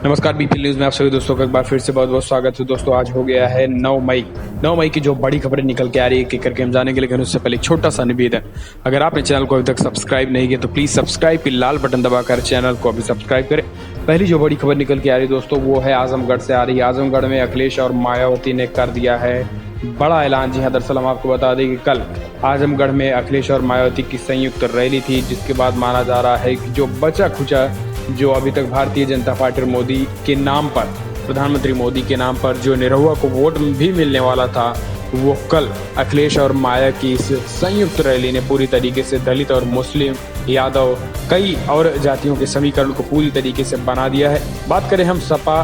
नमस्कार, BPL news में आप सभी दोस्तों का एक बार फिर से बहुत बहुत स्वागत है। दोस्तों आज हो गया है 9 मई की जो बड़ी खबरें निकल के आ रही है एक करके हम जानेंगे, लेकिन उससे पहले एक छोटा सा निवेदन। अगर आपने चैनल को अभी तक सब्सक्राइब नहीं किया तो प्लीज सब्सक्राइब की लाल बटन दबाकर चैनल को अभी सब्सक्राइब करें। पहली जो बड़ी खबर निकल के आ रही है दोस्तों वो है आजमगढ़ से आ रही है। आजमगढ़ में अखिलेश और मायावती ने कर दिया है बड़ा ऐलान। जी हाँ, दरअसल हम आपको बता दें कि कल आजमगढ़ में अखिलेश और मायावती की संयुक्त रैली थी, जिसके बाद माना जा रहा है कि जो बचा खुचा जो अभी तक भारतीय जनता पार्टी मोदी के नाम पर, प्रधानमंत्री मोदी के नाम पर जो निरहुआ को वोट भी मिलने वाला था, वो कल अखिलेश और माया की इस संयुक्त रैली ने पूरी तरीके से दलित और मुस्लिम, यादव, कई और जातियों के समीकरण को पूरी तरीके से बना दिया है। बात करें हम सपा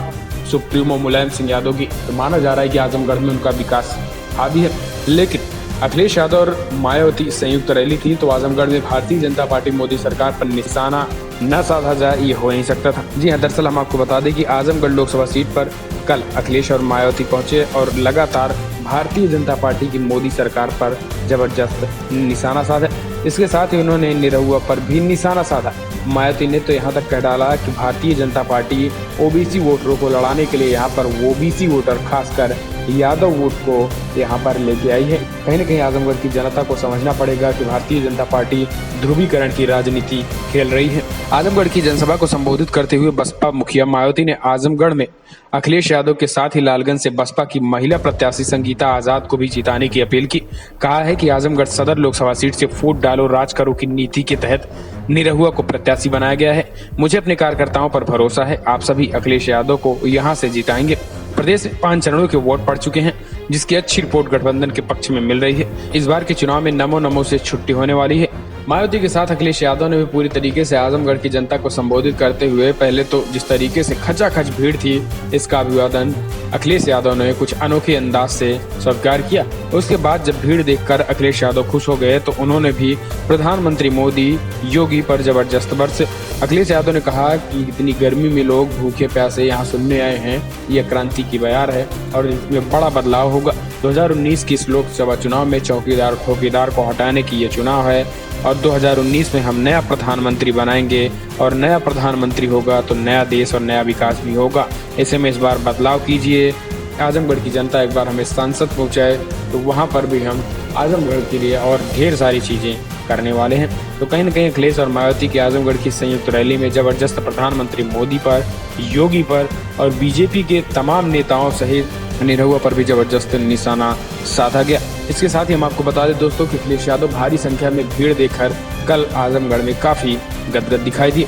सुप्रीमो मुलायम सिंह यादव की, तो माना जा रहा है कि आजमगढ़ में उनका विकास हावी है, लेकिन अखिलेश यादव और मायावती संयुक्त रैली थी तो आजमगढ़ में भारतीय जनता पार्टी मोदी सरकार पर निशाना न साधा जाए ये हो नहीं सकता था। जी हाँ, दरअसल हम आपको बता दें कि आजमगढ़ लोकसभा सीट पर कल अखिलेश और मायावती पहुंचे और लगातार भारतीय जनता पार्टी की मोदी सरकार पर जबरदस्त निशाना साधा। इसके साथ ही उन्होंने निरहुआ पर भी निशाना साधा। मायावती ने तो यहाँ तक कह डाला कि भारतीय जनता पार्टी ओबीसी वोटरों को लड़ाने के लिए यहाँ पर ओबीसी वोटर खासकर यादव वोट को यहाँ पर लेके आई है। कहीं न कहीं आजमगढ़ की जनता को समझना पड़ेगा कि भारतीय जनता पार्टी ध्रुवीकरण की राजनीति खेल रही है। आजमगढ़ की जनसभा को संबोधित करते हुए बसपा मुखिया मायावती ने आजमगढ़ में अखिलेश यादव के साथ ही लालगंज से बसपा की महिला प्रत्याशी संगीता आजाद को भी जिताने की अपील की। कहा है कि आजमगढ़ सदर लोकसभा सीट से वोट डालो राज करो की नीति के तहत निरहुआ को प्रत्याशी बनाया गया है। मुझे अपने कार्यकर्ताओं पर भरोसा है, आप सभी अखिलेश यादव को यहाँ से जिताएंगे। प्रदेश में 5 चरणों के वोट पड़ चुके हैं, जिसकी अच्छी रिपोर्ट गठबंधन के पक्ष में मिल रही है। इस बार के चुनाव में नमो नमो से छुट्टी होने वाली है। मायावती के साथ अखिलेश यादव ने भी पूरी तरीके से आजमगढ़ की जनता को संबोधित करते हुए पहले तो जिस तरीके से खचाखच भीड़ थी, इसका अभिवादन अखिलेश यादव ने कुछ अनोखे अंदाज से स्वीकार किया। उसके बाद जब भीड़ देखकर अखिलेश यादव खुश हो गए तो उन्होंने भी प्रधानमंत्री मोदी योगी पर जबरदस्त बरसे। अखिलेश यादव ने कहा कि इतनी गर्मी में लोग भूखे प्यासे यहाँ सुनने आए हैं, यह क्रांति की बयार है और इसमें बड़ा बदलाव होगा। 2019 की इस लोकसभा चुनाव में चौकीदार ठोकीदार को हटाने की ये चुनाव है और 2019 में हम नया प्रधानमंत्री बनाएंगे और नया प्रधानमंत्री होगा तो नया देश और नया विकास भी होगा। ऐसे में इस बार बदलाव कीजिए। आजमगढ़ की जनता एक बार हमें सांसद पहुंचाए तो वहां पर भी हम आजमगढ़ के लिए और ढेर सारी चीजें करने वाले हैं। तो कहीं न कहीं अखिलेश और मायावती की आजमगढ़ की संयुक्त रैली में जबरदस्त प्रधानमंत्री मोदी पर, योगी पर और बीजेपी के तमाम नेताओं सहित निरहुआ पर भी जबरदस्त निशाना साधा गया। इसके साथ ही हम आपको बता दें दोस्तों कि अखिलेश यादव भारी संख्या में भीड़ देखकर कल आजमगढ़ में काफी गदगद दिखाई दिए।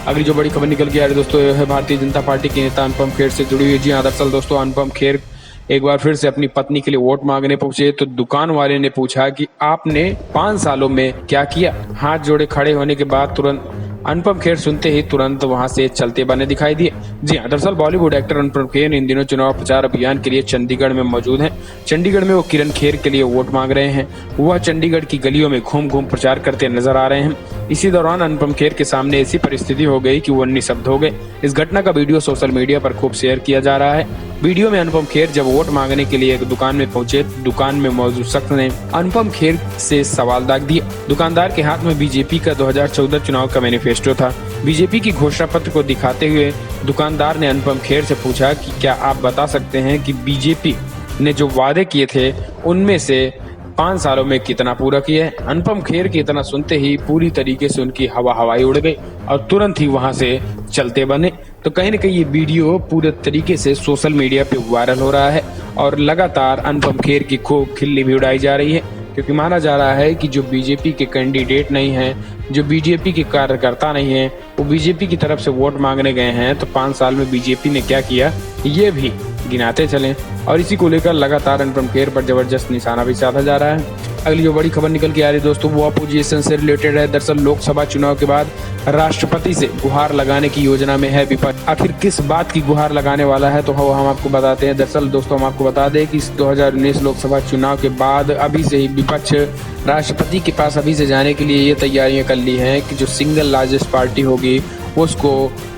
अगली जो बड़ी खबर निकल के आ रही है दोस्तों यह है भारतीय जनता पार्टी के नेता अनुपम खेर से जुड़ी हुई। जी हाँ, दरअसल दोस्तों अनुपम खेर एक बार फिर से अपनी पत्नी के लिए वोट मांगने पहुंचे तो दुकान वाले ने पूछा कि आपने 5 सालों में क्या किया। हाथ जोड़े खड़े होने के बाद तुरंत अनुपम खेर सुनते ही तुरंत वहां से चलते बने दिखाई दिए। जी हाँ, दरअसल बॉलीवुड एक्टर अनुपम खेर इन दिनों चुनाव प्रचार अभियान के लिए चंडीगढ़ में मौजूद हैं। चंडीगढ़ में वो किरण खेर के लिए वोट मांग रहे हैं। वह चंडीगढ़ की गलियों में घूम घूम प्रचार करते नजर आ रहे हैं। इसी दौरान अनुपम खेर के सामने ऐसी परिस्थिति हो गई कि वो निशब्द हो गए। इस घटना का वीडियो सोशल मीडिया पर खूब शेयर किया जा रहा है। वीडियो में अनुपम खेर जब वोट मांगने के लिए एक दुकान में पहुंचे, दुकान में मौजूद शख्स ने अनुपम खेर से सवाल दाग दिया। दुकानदार के हाथ में बीजेपी का 2014 चुनाव का मैनिफेस्टो था। बीजेपी की घोषणा पत्र को दिखाते हुए दुकानदार ने अनुपम खेर से पूछा कि क्या आप बता सकते हैं कि बीजेपी ने जो वादे किए थे उनमें से 5 सालों में कितना पूरा किया है। अनुपम खेर की इतना सुनते ही पूरी तरीके से उनकी हवाई उड़ गई और तुरंत ही वहां से चलते बने। तो कहीं न कहीं ये वीडियो पूरे तरीके से सोशल मीडिया पे वायरल हो रहा है और लगातार अनुपम खेर की खूब खिल्ली भी उड़ाई जा रही है, क्योंकि माना जा रहा है कि जो बीजेपी के कैंडिडेट नहीं हैं, जो बीजेपी के कार्यकर्ता नहीं हैं, वो बीजेपी की तरफ से वोट मांगने गए हैं तो 5 साल में बीजेपी ने क्या किया ये भी गिनाते चलें। और इसी को लेकर लगातार अनुपम खेर पर जबरदस्त निशाना भी साधा जा रहा है। अगली जो बड़ी खबर निकल के आ रही है दोस्तों वो अपोजिशन से रिलेटेड है। दरअसल लोकसभा चुनाव के बाद राष्ट्रपति से गुहार लगाने की योजना में है विपक्ष। आखिर किस बात की गुहार लगाने वाला है तो हम आपको बताते हैं। दरअसल दोस्तों हम आपको बता दें कि 2019 लोकसभा चुनाव के बाद अभी से ही विपक्ष राष्ट्रपति के पास अभी से जाने के लिए ये तैयारियां कर ली हैं कि जो सिंगल लार्जेस्ट पार्टी होगी उसको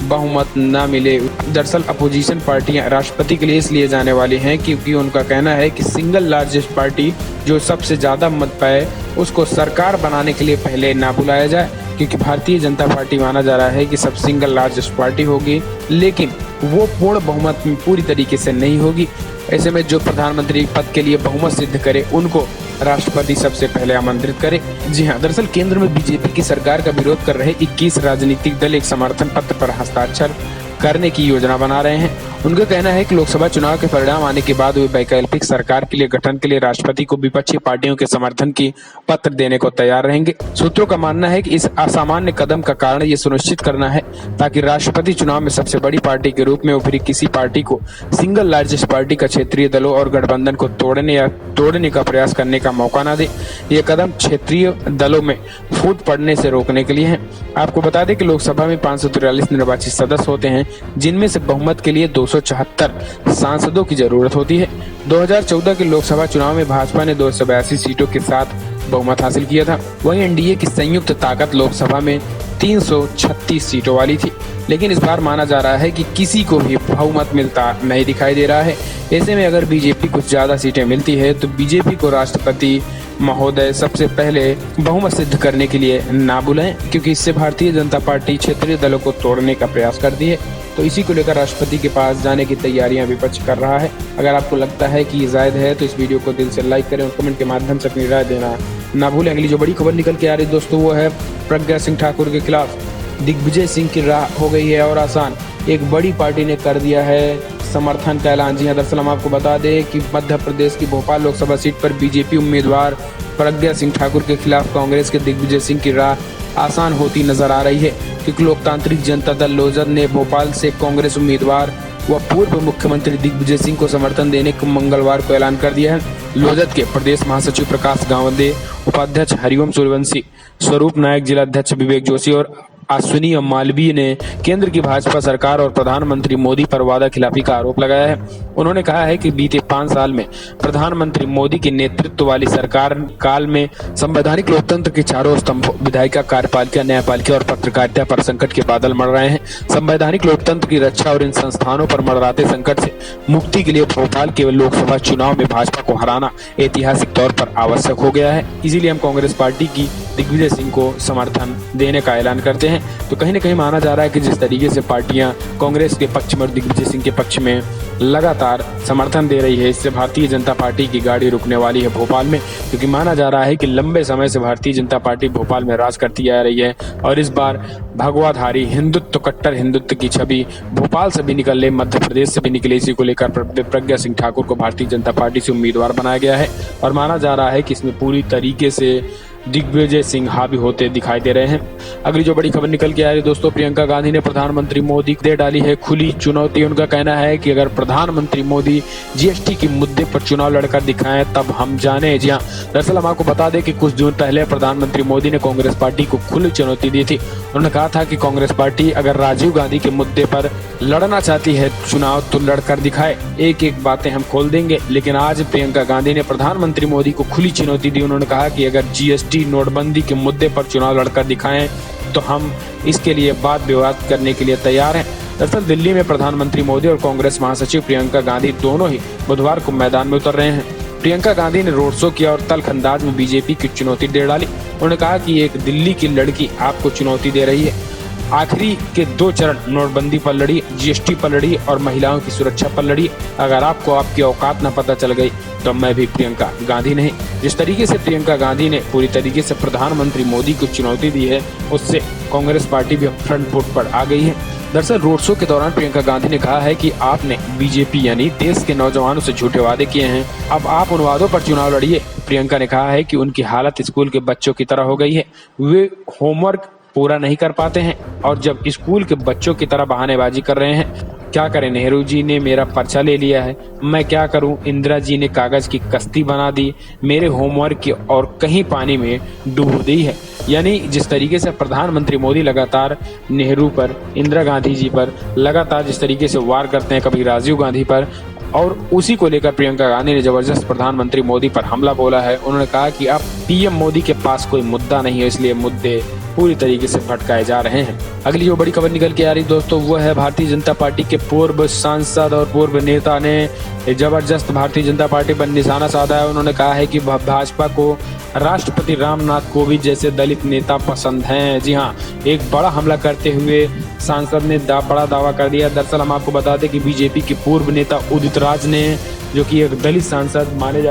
बहुमत न मिले। दरअसल अपोजिशन पार्टियां राष्ट्रपति के लिए इसलिए जाने वाली हैं क्योंकि उनका कहना है कि सिंगल लार्जेस्ट पार्टी जो सबसे ज्यादा मत पाए उसको सरकार बनाने के लिए पहले ना बुलाया जाए, क्योंकि भारतीय जनता पार्टी माना जा रहा है कि सब सिंगल लार्जेस्ट पार्टी होगी, लेकिन वो पूर्ण बहुमत में पूरी तरीके से नहीं होगी। ऐसे में जो प्रधानमंत्री पद के लिए बहुमत सिद्ध करे उनको राष्ट्रपति सबसे पहले आमंत्रित करे। जी हाँ, दरअसल केंद्र में बीजेपी की सरकार का विरोध कर रहे 21 राजनीतिक दल एक समर्थन पत्र पर हस्ताक्षर करने की योजना बना रहे हैं। उनका कहना है कि लोकसभा चुनाव के परिणाम आने के बाद वे वैकल्पिक सरकार के लिए गठन के लिए राष्ट्रपति को विपक्षी पार्टियों के समर्थन की पत्र देने को तैयार रहेंगे। सूत्रों का मानना है कि इस असामान्य कदम का कारण ये सुनिश्चित करना है ताकि राष्ट्रपति चुनाव में सबसे बड़ी पार्टी के रूप में उभरी किसी पार्टी को सिंगल लार्जेस्ट पार्टी का क्षेत्रीय दलों और गठबंधन को तोड़ने का प्रयास करने का मौका न दे। ये कदम क्षेत्रीय दलों में फूट पड़ने से रोकने के लिए है। आपको बता दें कि लोकसभा में 543 निर्वाचित सदस्य होते हैं, जिनमें से बहुमत के लिए 274 सांसदों की जरूरत होती है। 2014 के लोकसभा चुनाव में भाजपा ने 282 सीटों के साथ बहुमत हासिल किया था। वहीं एनडीए की संयुक्त ताकत लोकसभा में 336 सीटों वाली थी, लेकिन इस बार माना जा रहा है कि किसी को भी बहुमत मिलता नहीं दिखाई दे रहा है। ऐसे में अगर बीजेपी कुछ ज्यादा सीटें मिलती है तो बीजेपी को राष्ट्रपति महोदय सबसे पहले बहुमत सिद्ध करने के लिए ना बुलाएं, क्योंकि इससे भारतीय जनता पार्टी क्षेत्रीय दलों को तोड़ने का प्रयास करती है। तो इसी को लेकर राष्ट्रपति के पास जाने की तैयारियां विपक्ष कर रहा है। अगर आपको लगता है कि ये जायज है तो इस वीडियो को दिल से लाइक करें और कमेंट के माध्यम से अपनी राय देना ना भूलें। अगली जो बड़ी खबर निकल के आ रही है दोस्तों, वो है प्रज्ञा सिंह ठाकुर के खिलाफ दिग्विजय सिंह की राह हो गई है और आसान। एक बड़ी पार्टी ने कर दिया है समर्थन का ऐलान। जी हाँ, दरअसल हम आपको बता दें कि मध्य प्रदेश की भोपाल लोकसभा सीट पर बीजेपी उम्मीदवार प्रज्ञा सिंह ठाकुर के खिलाफ कांग्रेस के दिग्विजय सिंह की राह आसान होती नजर आ रही है, क्योंकि लोकतांत्रिक जनता दल लोजद ने भोपाल से कांग्रेस उम्मीदवार व पूर्व मुख्यमंत्री दिग्विजय सिंह को समर्थन देने को मंगलवार को ऐलान कर दिया है। लोजद के प्रदेश महासचिव प्रकाश गावंदे, उपाध्यक्ष हरिओम सूर्यवंशी, स्वरूप नायक, जिला अध्यक्ष विवेक जोशी और अश्विनी मालवीय ने केंद्र की भाजपा सरकार और प्रधानमंत्री मोदी पर वादा खिलाफी का आरोप लगाया है। उन्होंने कहा है कि बीते 5 साल में प्रधानमंत्री मोदी के नेतृत्व वाली सरकार काल में संवैधानिक लोकतंत्र के चारों स्तंभों विधायिका, कार्यपालिका, न्यायपालिका और पत्रकारिता पर संकट के बादल मर रहे हैं। संवैधानिक लोकतंत्र की रक्षा और इन संस्थानों पर मंडराते संकट से मुक्ति के लिए भोपाल के लोकसभा चुनाव में भाजपा को हराना ऐतिहासिक तौर पर आवश्यक हो गया है। इसीलिए हम कांग्रेस पार्टी की दिग्विजय सिंह को समर्थन देने का ऐलान करते हैं। तो कहीं न कहीं माना जा रहा है कि जिस तरीके से पार्टियां कांग्रेस के पक्ष में और दिग्विजय सिंह के पक्ष में लगातार समर्थन दे रही है, इससे भारतीय जनता पार्टी की गाड़ी रुकने वाली है भोपाल में, क्योंकि माना जा रहा है कि लंबे समय से भारतीय जनता पार्टी भोपाल में राज करती आ रही है और इस बार भगवाधारी हिंदुत्व, कट्टर हिंदुत्व की छवि भोपाल से भी निकले, मध्य प्रदेश से भी निकले। इसी को लेकर प्रज्ञा सिंह ठाकुर को भारतीय जनता पार्टी से उम्मीदवार बनाया गया है और माना जा रहा है कि इसमें पूरी तरीके से दिग्विजय सिंह हावी होते दिखाई दे रहे हैं। अगली जो बड़ी खबर निकल के आ रही है दोस्तों, प्रियंका गांधी ने प्रधानमंत्री मोदी को दे डाली है खुली चुनौती। उनका कहना है कि अगर प्रधानमंत्री मोदी जीएसटी के मुद्दे पर चुनाव लड़कर दिखाएं तब हम जाने। जी हाँ, दरअसल हम आपको बता दें कि कुछ दिन पहले प्रधानमंत्री मोदी ने कांग्रेस पार्टी को खुली चुनौती दी थी। उन्होंने कहा था कि कांग्रेस पार्टी अगर राजीव गांधी के मुद्दे पर लड़ना चाहती है चुनाव तो लड़कर दिखाए, एक एक बातें हम खोल देंगे। लेकिन आज प्रियंका गांधी ने प्रधानमंत्री मोदी को खुली चुनौती दी। उन्होंने कहा कि अगर जीएसटी नोटबंदी के मुद्दे पर चुनाव लड़कर दिखाएं तो हम इसके लिए वाद विवाद करने के लिए तैयार हैं। दरअसल दिल्ली में प्रधानमंत्री मोदी और कांग्रेस महासचिव प्रियंका गांधी दोनों ही बुधवार को मैदान में उतर रहे हैं। प्रियंका गांधी ने रोड शो किया और तल्ख अंदाज में बीजेपी की चुनौती दे डाली। उन्होंने कहा कि एक दिल्ली की लड़की आपको चुनौती दे रही है। आखिरी के 2 चरण नोटबंदी पर लड़ी, जीएसटी पर लड़ी और महिलाओं की सुरक्षा पर लड़ी। अगर आपको आपकी औकात न पता चल गई तो मैं भी प्रियंका गांधी नहीं। जिस तरीके से प्रियंका गांधी ने पूरी तरीके से प्रधानमंत्री मोदी को चुनौती दी है, उससे कांग्रेस पार्टी भी फ्रंट फुट पर आ गई है। दरअसल रोड शो के दौरान प्रियंका गांधी ने कहा है कि आपने बीजेपी यानी देश के नौजवानों से झूठे वादे किए हैं, अब आप उन वादों पर चुनाव लड़िए। प्रियंका ने कहा है कि उनकी हालत स्कूल के बच्चों की तरह हो गई है, वे होमवर्क पूरा नहीं कर पाते हैं और जब स्कूल के बच्चों की तरह बहानेबाजी कर रहे हैं। क्या करें, नेहरू जी ने मेरा पर्चा ले लिया है, मैं क्या करूं, इंदिरा जी ने कागज की कश्ती बना दी, मेरे होमवर्क की और कहीं पानी में डूब दी है। यानी जिस तरीके से प्रधानमंत्री मोदी लगातार नेहरू पर, इंदिरा गांधी जी पर लगातार जिस तरीके से वार करते हैं, कभी राजीव गांधी पर, और उसी को लेकर प्रियंका गांधी ने जबरदस्त प्रधानमंत्री मोदी पर हमला बोला है। उन्होंने कहा कि अब पीएम मोदी के पास कोई मुद्दा नहीं है, इसलिए मुद्दे पूरी तरीके से भटकाए जा रहे हैं। अगली जो बड़ी खबर निकल के आ रही दोस्तों, वो है भारतीय जनता पार्टी के पूर्व सांसद और पूर्व नेता ने जबरदस्त भारतीय जनता पार्टी पर निशाना साधा है। उन्होंने कहा है कि भाजपा को राष्ट्रपति रामनाथ कोविंद जैसे दलित नेता पसंद हैं। जी हाँ, एक बड़ा हमला करते हुए सांसद ने बड़ा दावा कर दिया। दरअसल हम आपको बता दें कि बीजेपी के पूर्व नेता उदित राज ने, जो कि एक दलित सांसद माने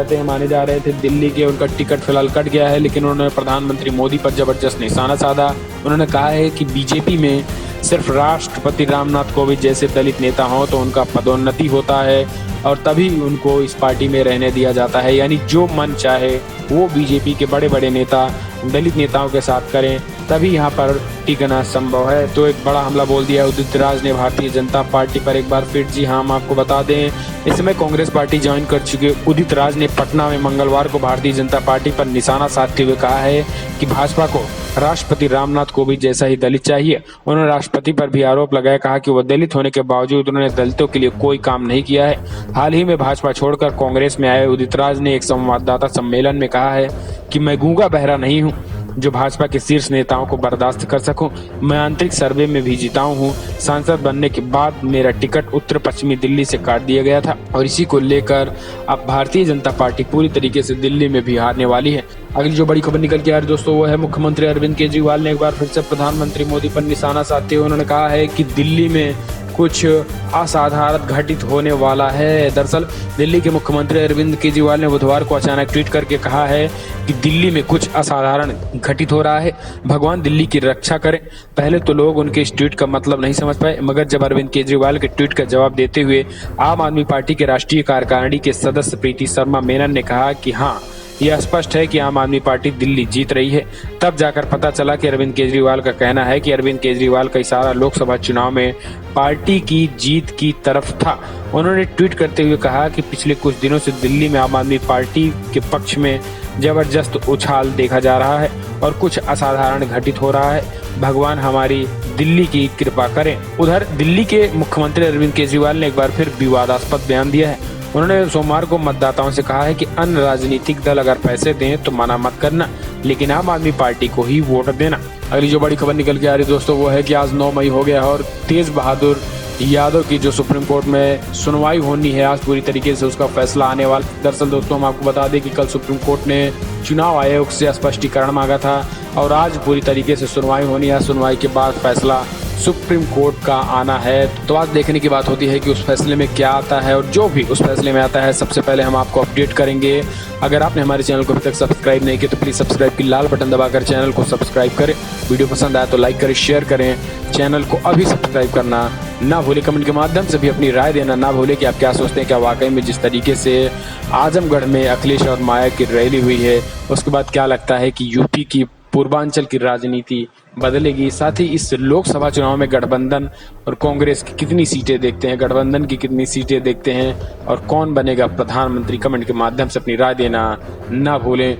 जा रहे थे दिल्ली के, उनका टिकट फिलहाल कट गया है, लेकिन उन्होंने प्रधानमंत्री मोदी पर जबरदस्त निशाना साधा। उन्होंने कहा है कि बीजेपी में सिर्फ राष्ट्रपति रामनाथ कोविंद जैसे दलित नेता हों तो उनका पदोन्नति होता है और तभी उनको इस पार्टी में रहने दिया जाता है। यानी जो मन चाहे वो बीजेपी के बड़े बड़े नेता दलित नेताओं के साथ करें, तभी यहाँ पर टिकना संभव है। तो एक बड़ा हमला बोल दिया उदित राज ने भारतीय जनता पार्टी पर एक बार फिर। जी हाँ, हम आपको बता दें, इस समय कांग्रेस पार्टी ज्वाइन कर चुके उदित राज ने पटना में मंगलवार को भारतीय जनता पार्टी पर निशाना साधते हुए कहा है कि भाजपा को राष्ट्रपति रामनाथ कोविंद जैसा ही दलित चाहिए। उन्होंने राष्ट्रपति पर भी आरोप लगाया, कहा कि वो दलित होने के बावजूद उन्होंने दलितों के लिए कोई काम नहीं किया है। हाल ही में भाजपा छोड़कर कांग्रेस में आए उदित राज ने एक संवाददाता सम्मेलन में कहा है कि मैं गूंगा बहरा नहीं हूँ जो भाजपा के शीर्ष नेताओं को बर्दाश्त कर सकूं। मैं आंतरिक सर्वे में भी जीता हूं। सांसद बनने के बाद मेरा टिकट उत्तर पश्चिमी दिल्ली से काट दिया गया था और इसी को लेकर अब भारतीय जनता पार्टी पूरी तरीके से दिल्ली में भी हारने वाली है। अगली जो बड़ी खबर निकल के आ रही दोस्तों, वो है मुख्यमंत्री अरविंद केजरीवाल ने एक बार फिर से प्रधानमंत्री मोदी पर निशाना साधते हुए उन्होंने कहा है कि दिल्ली में कुछ असाधारण घटित होने वाला है। दरअसल दिल्ली के मुख्यमंत्री अरविंद केजरीवाल ने बुधवार को अचानक ट्वीट करके कहा है कि दिल्ली में कुछ असाधारण घटित हो रहा है, भगवान दिल्ली की रक्षा करें। पहले तो लोग उनके इस ट्वीट का मतलब नहीं समझ पाए, मगर जब अरविंद केजरीवाल के ट्वीट का जवाब देते हुए आम आदमी पार्टी के राष्ट्रीय कार्यकारिणी के सदस्य प्रीति शर्मा मेनन ने कहा कि हाँ, यह स्पष्ट है कि आम आदमी पार्टी दिल्ली जीत रही है, तब जाकर पता चला कि अरविंद केजरीवाल का कहना है कि अरविंद केजरीवाल का इशारा लोकसभा चुनाव में पार्टी की जीत की तरफ था। उन्होंने ट्वीट करते हुए कहा कि पिछले कुछ दिनों से दिल्ली में आम आदमी पार्टी के पक्ष में जबरदस्त उछाल देखा जा रहा है और कुछ असाधारण घटित हो रहा है, भगवान हमारी दिल्ली की कृपा करें। उधर दिल्ली के मुख्यमंत्री अरविंद केजरीवाल ने एक बार फिर विवादास्पद बयान दिया है। उन्होंने सोमवार को मतदाताओं से कहा है कि अन्य राजनीतिक दल अगर पैसे दें तो मना मत करना, लेकिन आम आदमी पार्टी को ही वोट देना। अगली जो बड़ी खबर निकल के आ रही दोस्तों, वो है कि आज 9 मई हो गया है और तेज बहादुर यादव की जो सुप्रीम कोर्ट में सुनवाई होनी है, आज पूरी तरीके से उसका फैसला आने वाला। दरअसल दोस्तों हम आपको बता दें कि कल सुप्रीम कोर्ट ने चुनाव आयोग से स्पष्टीकरण मांगा था और आज पूरी तरीके से सुनवाई होनी है। सुनवाई के बाद फैसला सुप्रीम कोर्ट का आना है। तो आज देखने की बात होती है कि उस फैसले में क्या आता है, और जो भी उस फैसले में आता है सबसे पहले हम आपको अपडेट करेंगे। अगर आपने हमारे चैनल को अभी तक सब्सक्राइब नहीं किया तो प्लीज़ सब्सक्राइब की लाल बटन दबाकर चैनल को सब्सक्राइब करें। वीडियो पसंद आया तो लाइक करें, शेयर करें, चैनल को अभी सब्सक्राइब करना ना भूलें। कमेंट के माध्यम से भी अपनी राय देना ना भूलें कि आप क्या सोचते हैं, क्या वाकई में जिस तरीके से आजमगढ़ में अखिलेश और माया की रैली हुई है उसके बाद क्या लगता है कि यूपी की पूर्वांचल की राजनीति बदलेगी। साथ ही इस लोकसभा चुनाव में गठबंधन और कांग्रेस की कितनी सीटें देखते हैं, गठबंधन की कितनी सीटें देखते हैं और कौन बनेगा प्रधानमंत्री, कमेंट के माध्यम से अपनी राय देना ना भूलें।